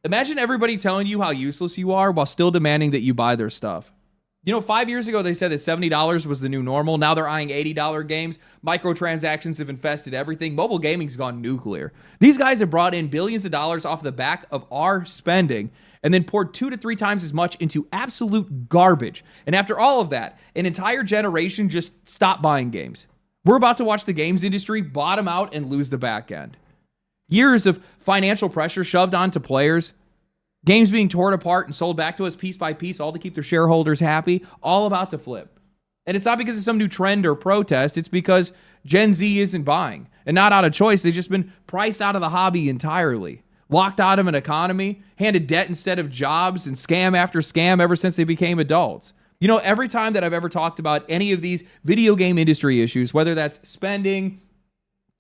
Imagine everybody telling you how useless you are while still demanding that you buy their stuff. 5 years ago, they said that $70 was the new normal. Now they're eyeing $80 games. Microtransactions have infested everything. Mobile gaming's gone nuclear. These guys have brought in billions of dollars off the back of our spending and then poured 2 to 3 times as much into absolute garbage. And after all of that, an entire generation just stopped buying games. We're about to watch the games industry bottom out and lose the back end. Years of financial pressure shoved onto players, games being torn apart and sold back to us piece by piece, all to keep their shareholders happy, all about to flip. And it's not because of some new trend or protest. It's because Gen Z isn't buying. And not out of choice. They've just been priced out of the hobby entirely. Locked out of an economy, handed debt instead of jobs, and scam after scam ever since they became adults. Every time that I've ever talked about any of these video game industry issues, whether that's spending,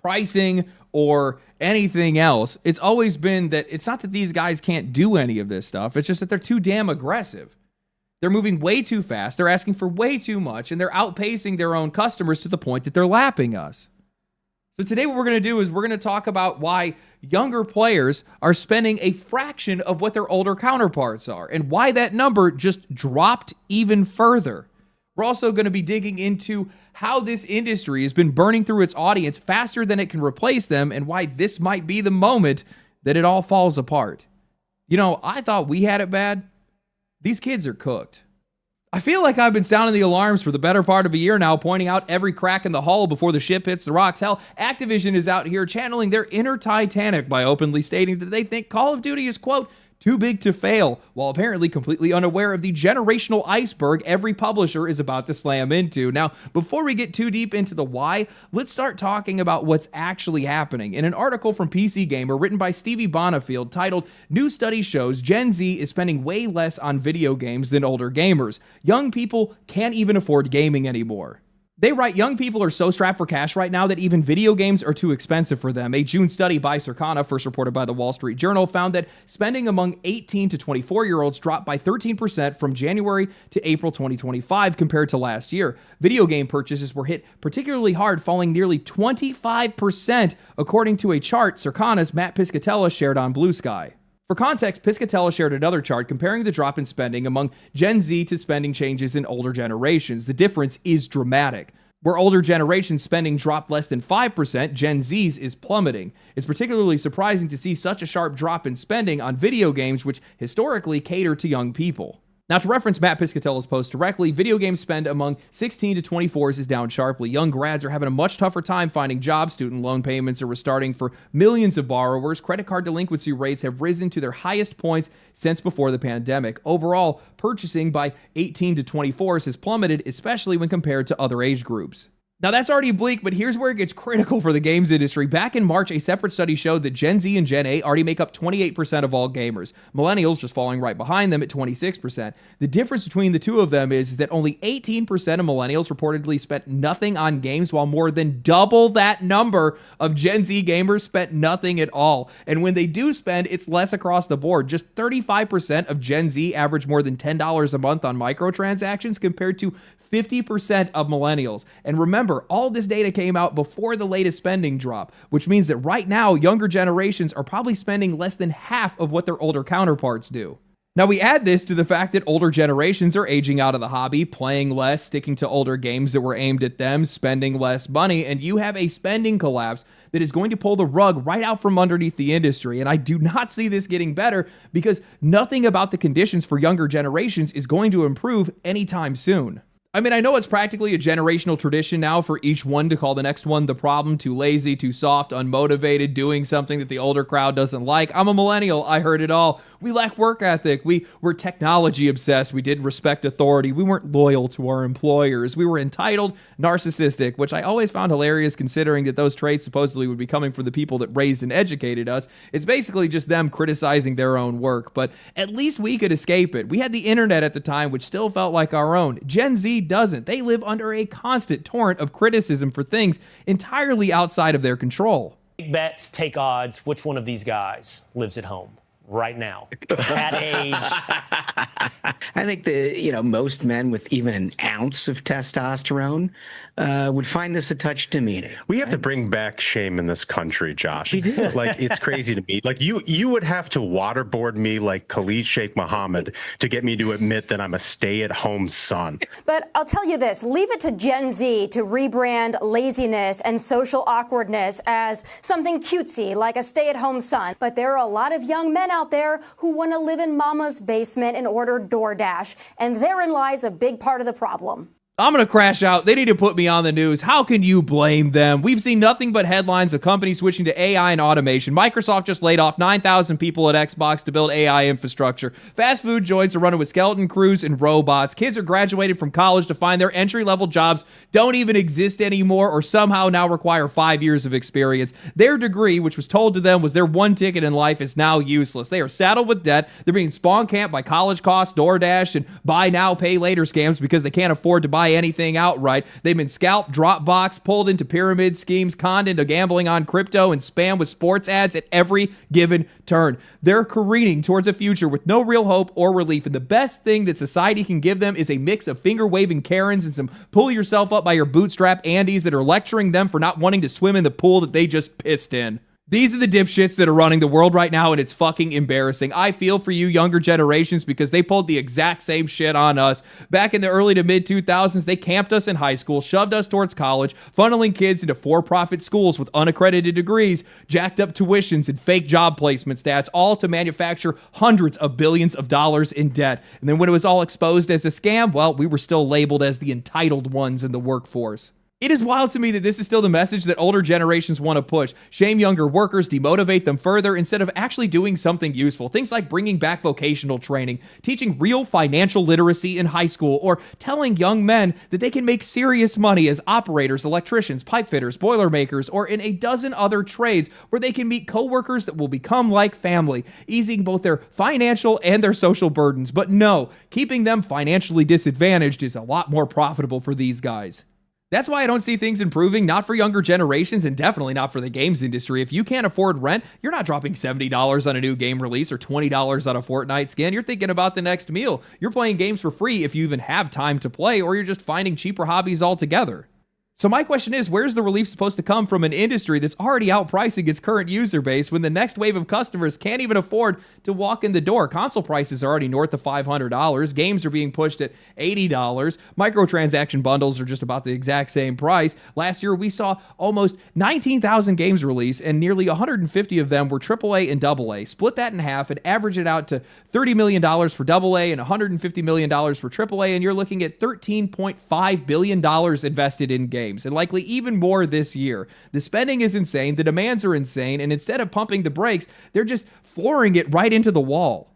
pricing, or anything else, it's always been that it's not that these guys can't do any of this stuff. It's just that they're too damn aggressive. They're moving way too fast. They're asking for way too much, and they're outpacing their own customers to the point that they're lapping us. So today what we're going to do is we're going to talk about why younger players are spending a fraction of what their older counterparts are and why that number just dropped even further. We're also going to be digging into how this industry has been burning through its audience faster than it can replace them and why this might be the moment that it all falls apart. I thought we had it bad. These kids are cooked. I feel like I've been sounding the alarms for the better part of a year now, pointing out every crack in the hull before the ship hits the rocks. Hell, Activision is out here channeling their inner Titanic by openly stating that they think Call of Duty is, quote, too big to fail, while apparently completely unaware of the generational iceberg every publisher is about to slam into. Now, before we get too deep into the why, let's start talking about what's actually happening. In an article from PC Gamer written by Stevie Bonifield titled, "New Study Shows Gen Z is Spending Way Less on Video Games Than Older Gamers. Young people can't even afford gaming anymore." They write, young people are so strapped for cash right now that even video games are too expensive for them. A June study by Circana, first reported by the Wall Street Journal, found that spending among 18 to 24-year-olds dropped by 13% from January to April 2025 compared to last year. Video game purchases were hit particularly hard, falling nearly 25%, according to a chart Circana's Matt Piscatella shared on Blue Sky. For context, Piscatella shared another chart comparing the drop in spending among Gen Z to spending changes in older generations. The difference is dramatic. Where older generations spending dropped less than 5%, Gen Z's is plummeting. It's particularly surprising to see such a sharp drop in spending on video games, which historically cater to young people. Now, to reference Matt Piscatella's post directly, video game spend among 16 to 24s is down sharply. Young grads are having a much tougher time finding jobs. Student loan payments are restarting for millions of borrowers. Credit card delinquency rates have risen to their highest points since before the pandemic. Overall, purchasing by 18 to 24s has plummeted, especially when compared to other age groups. Now, that's already bleak, but here's where it gets critical for the games industry. Back in March, a separate study showed that Gen Z and Gen A already make up 28% of all gamers. Millennials just falling right behind them at 26%. The difference between the two of them is that only 18% of millennials reportedly spent nothing on games, while more than double that number of Gen Z gamers spent nothing at all. And when they do spend, it's less across the board. Just 35% of Gen Z average more than $10 a month on microtransactions compared to 50% of millennials. And remember, all this data came out before the latest spending drop, which means that right now, younger generations are probably spending less than half of what their older counterparts do. Now, we add this to the fact that older generations are aging out of the hobby, playing less, sticking to older games that were aimed at them, spending less money, and you have a spending collapse that is going to pull the rug right out from underneath the industry. And I do not see this getting better because nothing about the conditions for younger generations is going to improve anytime soon. I mean, I know it's practically a generational tradition now for each one to call the next one the problem, too lazy, too soft, unmotivated, doing something that the older crowd doesn't like. I'm a millennial. I heard it all. We lack work ethic. We were technology obsessed. We didn't respect authority. We weren't loyal to our employers. We were entitled, narcissistic, which I always found hilarious considering that those traits supposedly would be coming from the people that raised and educated us. It's basically just them criticizing their own work, but at least we could escape it. We had the internet at the time, which still felt like our own. Gen Z doesn't. They live under a constant torrent of criticism for things entirely outside of their control. Big bets, take odds. Which one of these guys lives at home? right now at age. I think most men with even an ounce of testosterone would find this a touch demeaning. We have to bring back shame in this country, Josh. We do. Like, it's crazy to me. Like, you would have to waterboard me like Khalid Sheikh Mohammed to get me to admit that I'm a stay-at-home son. But I'll tell you this, leave it to Gen Z to rebrand laziness and social awkwardness as something cutesy, like a stay-at-home son. But there are a lot of young men out there who want to live in mama's basement and order DoorDash. And therein lies a big part of the problem. I'm going to crash out. They need to put me on the news. How can you blame them? We've seen nothing but headlines of companies switching to AI and automation. Microsoft just laid off 9,000 people at Xbox to build AI infrastructure. Fast food joints are running with skeleton crews and robots. Kids are graduating from college to find their entry-level jobs don't even exist anymore or somehow now require 5 years of experience. Their degree, which was told to them was their one ticket in life, is now useless. They are saddled with debt. They're being spawn camped by college costs, DoorDash, and buy now, pay later scams because they can't afford to buy anything outright. They've been scalped, Dropbox, pulled into pyramid schemes, conned into gambling on crypto, and spammed with sports ads at every given turn. They're careening towards a future with no real hope or relief, and the best thing that society can give them is a mix of finger-waving Karens and some pull yourself up by your bootstrap Andes that are lecturing them for not wanting to swim in the pool that they just pissed in. These are the dipshits that are running the world right now, and it's fucking embarrassing. I feel for you younger generations because they pulled the exact same shit on us. Back in the early to mid 2000s, they camped us in high school, shoved us towards college, funneling kids into for-profit schools with unaccredited degrees, jacked up tuitions and fake job placement stats, all to manufacture hundreds of billions of dollars in debt. And then when it was all exposed as a scam, well, we were still labeled as the entitled ones in the workforce. It is wild to me that this is still the message that older generations want to push. Shame younger workers, demotivate them further instead of actually doing something useful. Things like bringing back vocational training, teaching real financial literacy in high school, or telling young men that they can make serious money as operators, electricians, pipe fitters, boilermakers, or in a dozen other trades where they can meet coworkers that will become like family, easing both their financial and their social burdens. But no, keeping them financially disadvantaged is a lot more profitable for these guys. That's why I don't see things improving, not for younger generations and definitely not for the games industry. If you can't afford rent, you're not dropping $70 on a new game release or $20 on a Fortnite skin. You're thinking about the next meal. You're playing games for free if you even have time to play, or you're just finding cheaper hobbies altogether. So my question is, where's the relief supposed to come from an industry that's already outpricing its current user base when the next wave of customers can't even afford to walk in the door? Console prices are already north of $500. Games are being pushed at $80. Microtransaction bundles are just about the exact same price. Last year, we saw almost 19,000 games release, and nearly 150 of them were AAA and AA. Split that in half and average it out to $30 million for AA and $150 million for AAA, and you're looking at $13.5 billion invested in games. And likely even more this year. The spending is insane, the demands are insane, and instead of pumping the brakes, they're just flooring it right into the wall.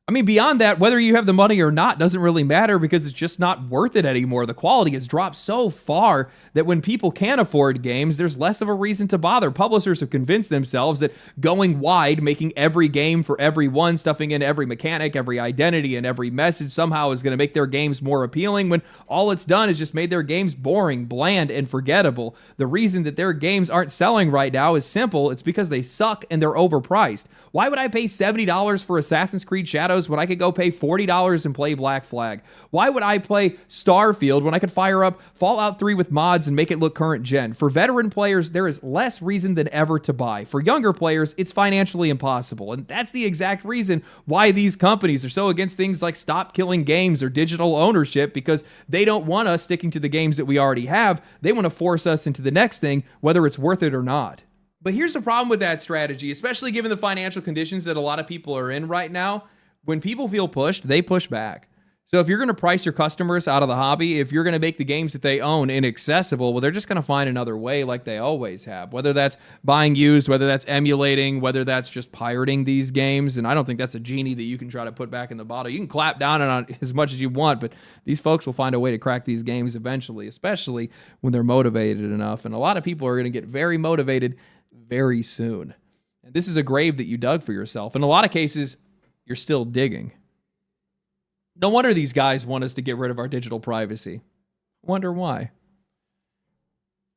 I mean, beyond that, whether you have the money or not doesn't really matter because it's just not worth it anymore. The quality has dropped so far that when people can't afford games, there's less of a reason to bother. Publishers have convinced themselves that going wide, making every game for everyone, stuffing in every mechanic, every identity, and every message somehow is going to make their games more appealing when all it's done is just made their games boring, bland, and forgettable. The reason that their games aren't selling right now is simple. It's because they suck and they're overpriced. Why would I pay $70 for Assassin's Creed Shadows when I could go pay $40 and play Black Flag? Why would I play Starfield when I could fire up Fallout 3 with mods and make it look current gen? For veteran players, there is less reason than ever to buy. For younger players, it's financially impossible. And that's the exact reason why these companies are so against things like stop killing games or digital ownership, because they don't want us sticking to the games that we already have. They want to force us into the next thing, whether it's worth it or not. But here's the problem with that strategy, especially given the financial conditions that a lot of people are in right now. When people feel pushed, they push back. So if you're going to price your customers out of the hobby, if you're going to make the games that they own inaccessible, well, they're just going to find another way like they always have, whether that's buying used, whether that's emulating, whether that's just pirating these games. And I don't think that's a genie that you can try to put back in the bottle. You can clap down on it as much as you want, but these folks will find a way to crack these games eventually, especially when they're motivated enough. And a lot of people are going to get very motivated very soon. And this is a grave that you dug for yourself. In a lot of cases, you're still digging. No wonder these guys want us to get rid of our digital privacy. Wonder why.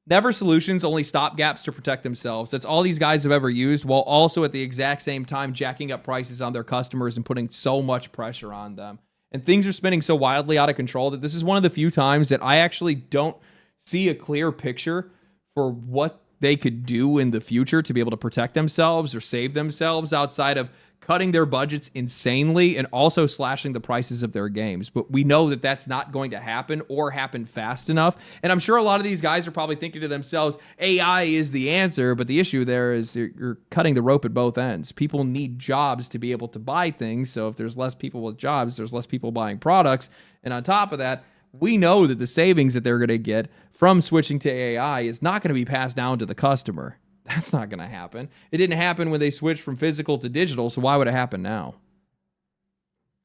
Never solutions, only stopgaps to protect themselves. That's all these guys have ever used, while also at the exact same time jacking up prices on their customers and putting so much pressure on them. And things are spinning so wildly out of control that this is one of the few times that I actually don't see a clear picture for what they could do in the future to be able to protect themselves or save themselves outside of cutting their budgets insanely and also slashing the prices of their games. But we know that that's not going to happen or happen fast enough. And I'm sure a lot of these guys are probably thinking to themselves, AI is the answer. But the issue there is you're cutting the rope at both ends. People need jobs to be able to buy things. So if there's less people with jobs, there's less people buying products. And on top of that, we know that the savings that they're going to get from switching to AI is not going to be passed down to the customer. That's not going to happen. It didn't happen when they switched from physical to digital, so why would it happen now?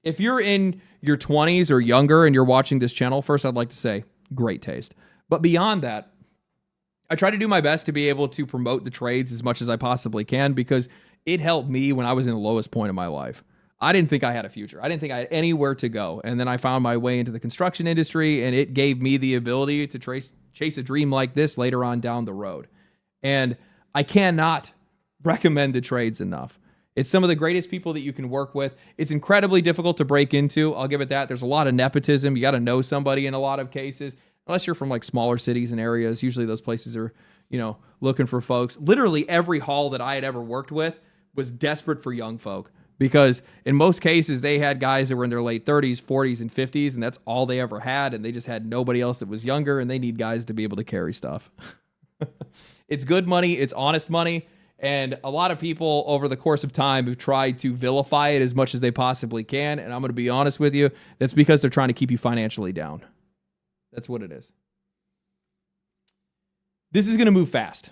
If you're in your 20s or younger and you're watching this channel, first I'd like to say, great taste. But beyond that, I try to do my best to be able to promote the trades as much as I possibly can because it helped me when I was in the lowest point of my life. I didn't think I had a future. I didn't think I had anywhere to go. And then I found my way into the construction industry, and it gave me the ability to chase a dream like this later on down the road. And I cannot recommend the trades enough. It's some of the greatest people that you can work with. It's incredibly difficult to break into. I'll give it that. There's a lot of nepotism. You got to know somebody in a lot of cases, unless you're from like smaller cities and areas. Usually those places are, looking for folks. Literally every hall that I had ever worked with was desperate for young folk because in most cases they had guys that were in their late 30s, 40s, and 50s, and that's all they ever had. And they just had nobody else that was younger, and they need guys to be able to carry stuff. It's good money. It's honest money. And a lot of people over the course of time have tried to vilify it as much as they possibly can. And I'm going to be honest with you. That's because they're trying to keep you financially down. That's what it is. This is going to move fast.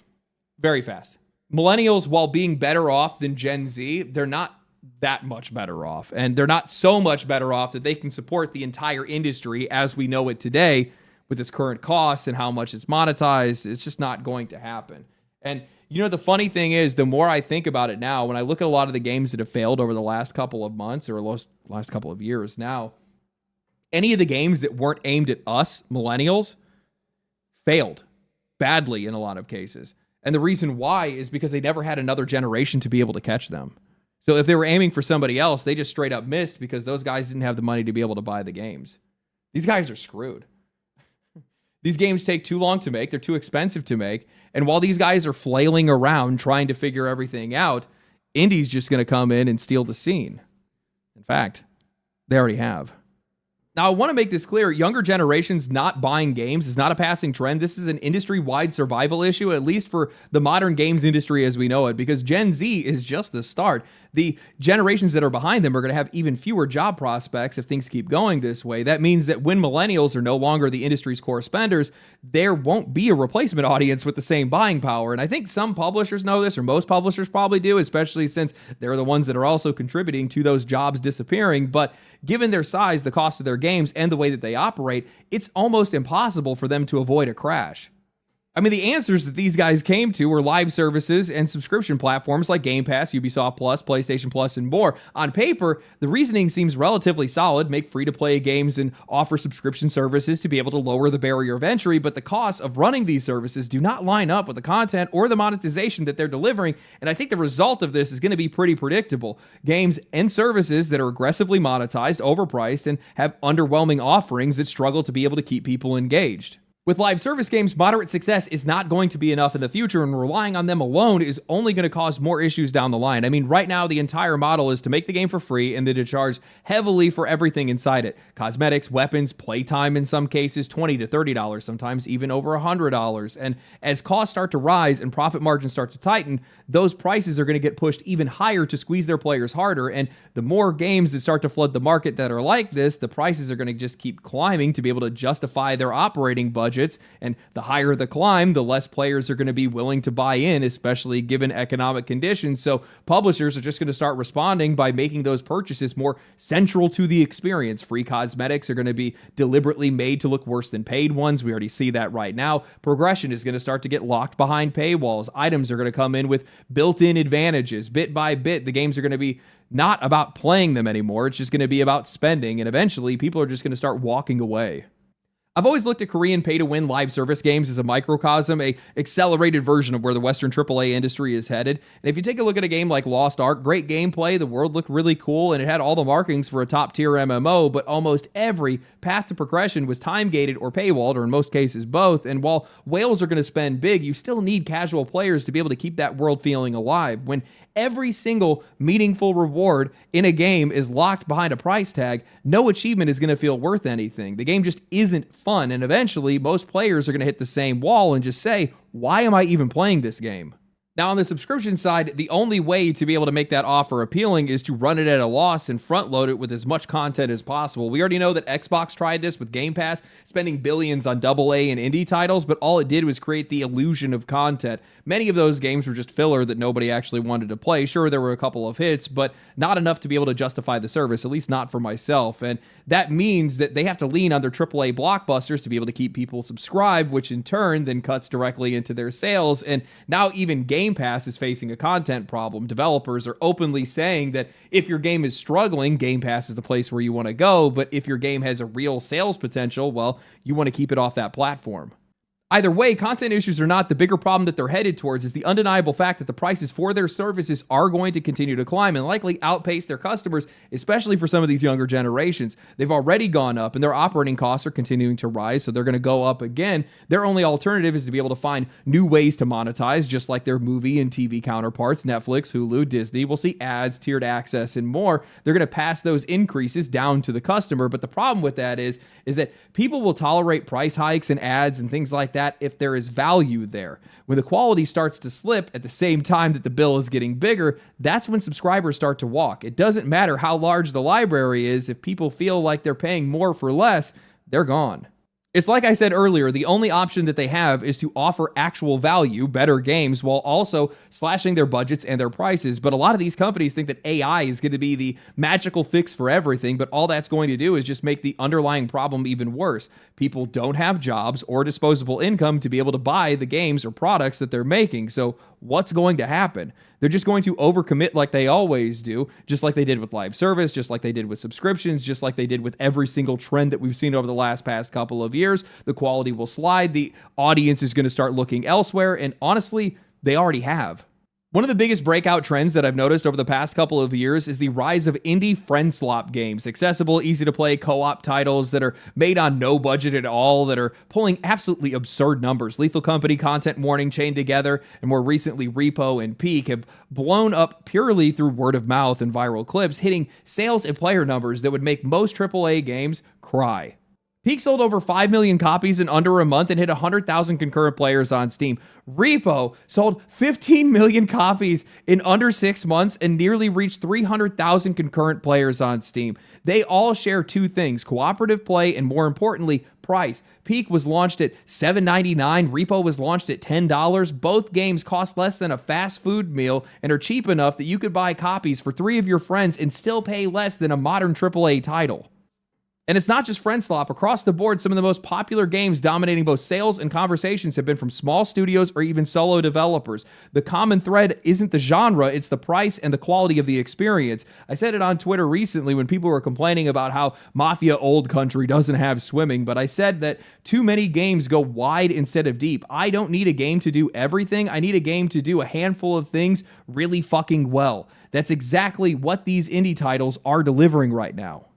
Very fast. Millennials, while being better off than Gen Z, they're not that much better off. And they're not so much better off that they can support the entire industry as we know it today with its current costs and how much it's monetized. It's just not going to happen. And the funny thing is, the more I think about it now, when I look at a lot of the games that have failed over the last couple of months or last couple of years now, any of the games that weren't aimed at us, millennials, failed badly in a lot of cases. And the reason why is because they never had another generation to be able to catch them. So if they were aiming for somebody else, they just straight up missed because those guys didn't have the money to be able to buy the games. These guys are screwed. These games take too long to make. They're too expensive to make. And while these guys are flailing around trying to figure everything out, indie's just going to come in and steal the scene. In fact, they already have. Now, I want to make this clear. Younger generations not buying games is not a passing trend. This is an industry-wide survival issue, at least for the modern games industry as we know it, because Gen Z is just the start. The generations that are behind them are going to have even fewer job prospects if things keep going this way. That means that when millennials are no longer the industry's core spenders, there won't be a replacement audience with the same buying power. And I think some publishers know this, or most publishers probably do, especially since they're the ones that are also contributing to those jobs disappearing. But given their size, the cost of their games, and the way that they operate, it's almost impossible for them to avoid a crash. I mean, the answers that these guys came to were live services and subscription platforms like Game Pass, Ubisoft Plus, PlayStation Plus, and more. On paper, the reasoning seems relatively solid. Make free-to-play games and offer subscription services to be able to lower the barrier of entry, but the costs of running these services do not line up with the content or the monetization that they're delivering, and I think the result of this is going to be pretty predictable. Games and services that are aggressively monetized, overpriced, and have underwhelming offerings that struggle to be able to keep people engaged. With live service games, moderate success is not going to be enough in the future, and relying on them alone is only going to cause more issues down the line. I mean, right now, the entire model is to make the game for free and then to charge heavily for everything inside it. Cosmetics, weapons, playtime in some cases, $20 to $30, sometimes even over $100. And as costs start to rise and profit margins start to tighten, those prices are going to get pushed even higher to squeeze their players harder. And the more games that start to flood the market that are like this, the prices are going to just keep climbing to be able to justify their operating budget. And the higher the climb, the less players are going to be willing to buy in, especially given economic conditions. So publishers are just going to start responding by making those purchases more central to the experience. Free cosmetics are going to be deliberately made to look worse than paid ones. We already see that right now. Progression is going to start to get locked behind paywalls. Items are going to come in with built-in advantages. Bit by bit, the games are going to be not about playing them anymore. It's just going to be about spending. And eventually, people are just going to start walking away. I've always looked at Korean pay-to-win live service games as a microcosm, a accelerated version of where the Western AAA industry is headed. And if you take a look at a game like Lost Ark, great gameplay, the world looked really cool, and it had all the markings for a top-tier MMO, but almost every path to progression was time-gated or paywalled, or in most cases both. And while whales are going to spend big, you still need casual players to be able to keep that world feeling alive. When every single meaningful reward in a game is locked behind a price tag, no achievement is going to feel worth anything. The game just isn't fun, and eventually most players are going to hit the same wall and just say, why am I even playing this game? Now, on the subscription side, the only way to be able to make that offer appealing is to run it at a loss and front load it with as much content as possible. We already know that Xbox tried this with Game Pass, spending billions on AA and indie titles, but all it did was create the illusion of content. Many of those games were just filler that nobody actually wanted to play. Sure, there were a couple of hits, but not enough to be able to justify the service, at least not for myself. And that means that they have to lean on their AAA blockbusters to be able to keep people subscribed, which in turn then cuts directly into their sales. And now even Game Pass is facing a content problem. Developers are openly saying that if your game is struggling, Game Pass is the place where you want to go. But if your game has a real sales potential, well, you want to keep it off that platform. Either way, content issues are not. The bigger problem that they're headed towards is the undeniable fact that the prices for their services are going to continue to climb and likely outpace their customers, especially for some of these younger generations. They've already gone up and their operating costs are continuing to rise, so they're going to go up again. Their only alternative is to be able to find new ways to monetize, just like their movie and TV counterparts, Netflix, Hulu, Disney. We'll see ads, tiered access, and more. They're going to pass those increases down to the customer, but the problem with that is that people will tolerate price hikes and ads and things like that if there is value there. When the quality starts to slip at the same time that the bill is getting bigger, that's when subscribers start to walk. It doesn't matter how large the library is. If people feel like they're paying more for less, they're gone. It's like I said earlier, the only option that they have is to offer actual value, better games, while also slashing their budgets and their prices. But a lot of these companies think that AI is going to be the magical fix for everything, but all that's going to do is just make the underlying problem even worse. People don't have jobs or disposable income to be able to buy the games or products that they're making. So what's going to happen? They're just going to overcommit like they always do, just like they did with live service, just like they did with subscriptions, just like they did with every single trend that we've seen over the past couple of years. The quality will slide. The audience is going to start looking elsewhere. And honestly, they already have. One of the biggest breakout trends that I've noticed over the past couple of years is the rise of indie friend slop games, accessible, easy to play co-op titles that are made on no budget at all, that are pulling absolutely absurd numbers. Lethal Company, Content Warning, Chained Together, and more recently Repo and Peak have blown up purely through word of mouth and viral clips, hitting sales and player numbers that would make most AAA games cry. Peak sold over 5 million copies in under a month and hit 100,000 concurrent players on Steam. Repo sold 15 million copies in under 6 months and nearly reached 300,000 concurrent players on Steam. They all share two things: cooperative play and, more importantly, price. Peak was launched at $7.99. Repo was launched at $10. Both games cost less than a fast food meal and are cheap enough that you could buy copies for 3 of your friends and still pay less than a modern AAA title. And it's not just friend slop. Across the board, some of the most popular games dominating both sales and conversations have been from small studios or even solo developers. The common thread isn't the genre, it's the price and the quality of the experience. I said it on Twitter recently when people were complaining about how Mafia Old Country doesn't have swimming, but I said that too many games go wide instead of deep. I don't need a game to do everything. I need a game to do a handful of things really fucking well. That's exactly what these indie titles are delivering right now.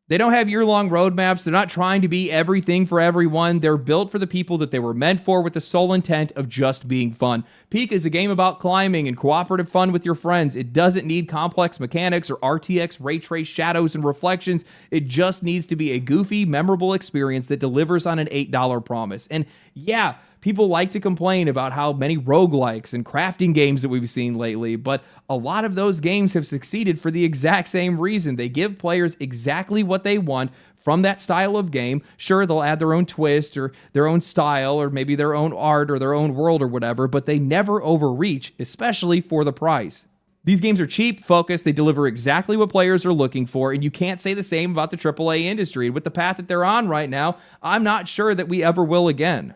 They don't have year-long roadmaps. They're not trying to be everything for everyone. They're built for the people that they were meant for, with the sole intent of just being fun. Peak is a game about climbing and cooperative fun with your friends. It doesn't need complex mechanics or RTX ray trace shadows and reflections. It just needs to be a goofy, memorable experience that delivers on an $8 promise. And yeah, people like to complain about how many roguelikes and crafting games that we've seen lately, but a lot of those games have succeeded for the exact same reason. They give players exactly what they want from that style of game. Sure, they'll add their own twist or their own style or maybe their own art or their own world or whatever, but they never overreach, especially for the price. These games are cheap, focused, they deliver exactly what players are looking for, and you can't say the same about the AAA industry. And with the path that they're on right now, I'm not sure that we ever will again.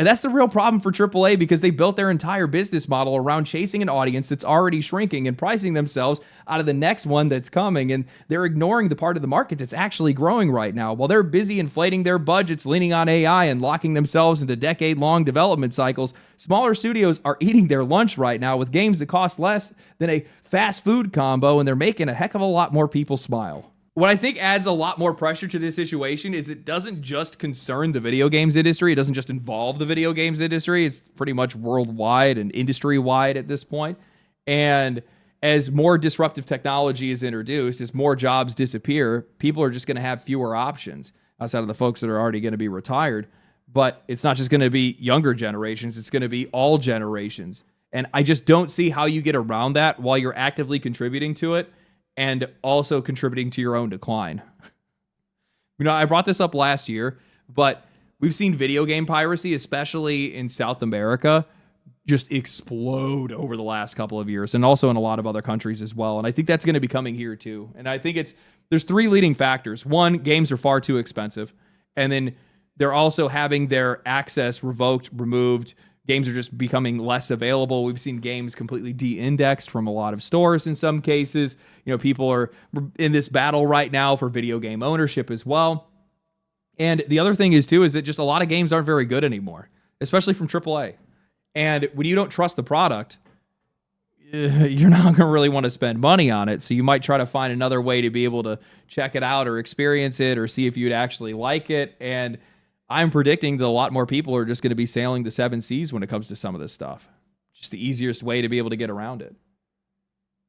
And that's the real problem for AAA, because they built their entire business model around chasing an audience that's already shrinking and pricing themselves out of the next one that's coming. And they're ignoring the part of the market that's actually growing right now. While they're busy inflating their budgets, leaning on AI, and locking themselves into decade-long development cycles, smaller studios are eating their lunch right now with games that cost less than a fast food combo, and they're making a heck of a lot more people smile. What I think adds a lot more pressure to this situation is it doesn't just concern the video games industry. It doesn't just involve the video games industry. It's pretty much worldwide and industry-wide at this point. And as more disruptive technology is introduced, as more jobs disappear, people are just going to have fewer options outside of the folks that are already going to be retired. But it's not just going to be younger generations. It's going to be all generations. And I just don't see how you get around that while you're actively contributing to it and also contributing to your own decline. You know, I brought this up last year, but we've seen video game piracy, especially in South America, just explode over the last couple of years, and also in a lot of other countries as well. And I think that's going to be coming here too. And I think there's three leading factors. One, games are far too expensive. And then they're also having their access revoked, removed. Games are just becoming less available. We've seen games completely de-indexed from a lot of stores in some cases. You know, people are in this battle right now for video game ownership as well. And the other thing is that just a lot of games aren't very good anymore, especially from AAA. And when you don't trust the product, you're not going to really want to spend money on it. So you might try to find another way to be able to check it out or experience it or see if you'd actually like it. And I'm predicting that a lot more people are just going to be sailing the seven seas when it comes to some of this stuff. Just the easiest way to be able to get around it.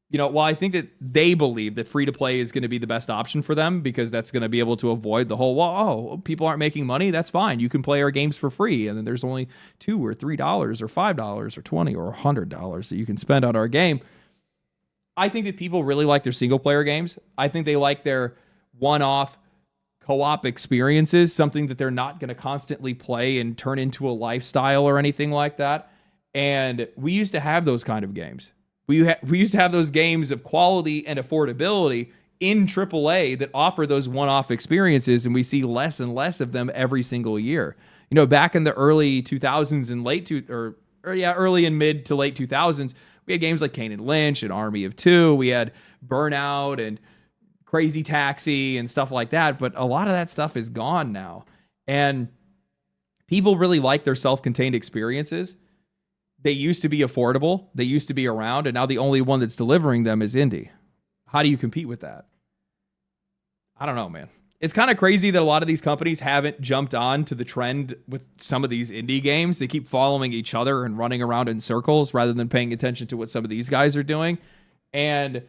You know, well, I think that they believe that free to play is going to be the best option for them, because that's going to be able to avoid the whole, well, people aren't making money. That's fine. You can play our games for free. And then there's only $2 or $3 or $5 or $20 or $100 that you can spend on our game. I think that people really like their single player games. I think they like their one-off co-op experiences, something that they're not going to constantly play and turn into a lifestyle or anything like that. And we used to have those kind of games. We used to have those games of quality and affordability in AAA that offer those one-off experiences, and we see less and less of them every single year. You know, back in the early 2000s and early and mid to late 2000s, we had games like Kane and Lynch and Army of Two. We had Burnout and Crazy Taxi and stuff like that, but a lot of that stuff is gone now. And people really like their self-contained experiences. They used to be affordable, they used to be around, and now the only one that's delivering them is indie. How do you compete with that? I don't know, man. It's kind of crazy that a lot of these companies haven't jumped on to the trend with some of these indie games. They keep following each other and running around in circles rather than paying attention to what some of these guys are doing. And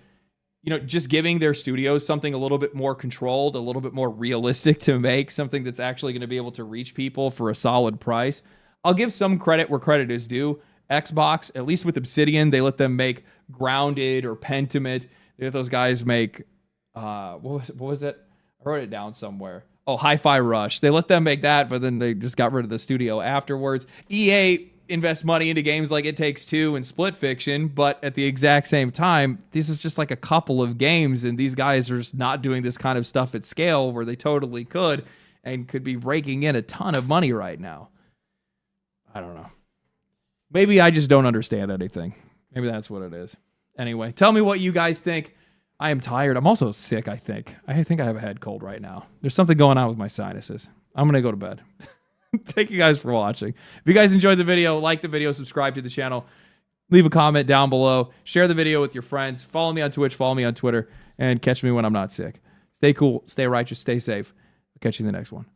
you know, just giving their studios something a little bit more controlled, a little bit more realistic to make, something that's actually going to be able to reach people for a solid price. I'll give some credit where credit is due. Xbox, at least with Obsidian, they let them make Grounded or Pentiment. They let those guys make, what was it? I wrote it down somewhere. Oh, Hi-Fi Rush. They let them make that, but then they just got rid of the studio afterwards. EA invest money into games like It Takes Two and Split Fiction, but at the exact same time, this is just like a couple of games, and these guys are just not doing this kind of stuff at scale where they totally could and could be raking in a ton of money right now. I don't know. Maybe I just don't understand anything. Maybe that's what it is. Anyway, tell me what you guys think. I am tired. I'm also sick, I think. I think I have a head cold right now. There's something going on with my sinuses. I'm going to go to bed. Thank you guys for watching. If you guys enjoyed the video, like the video, subscribe to the channel, leave a comment down below, share the video with your friends, follow me on Twitch, follow me on Twitter, and catch me when I'm not sick. Stay cool, stay righteous, stay safe. I'll catch you in the next one.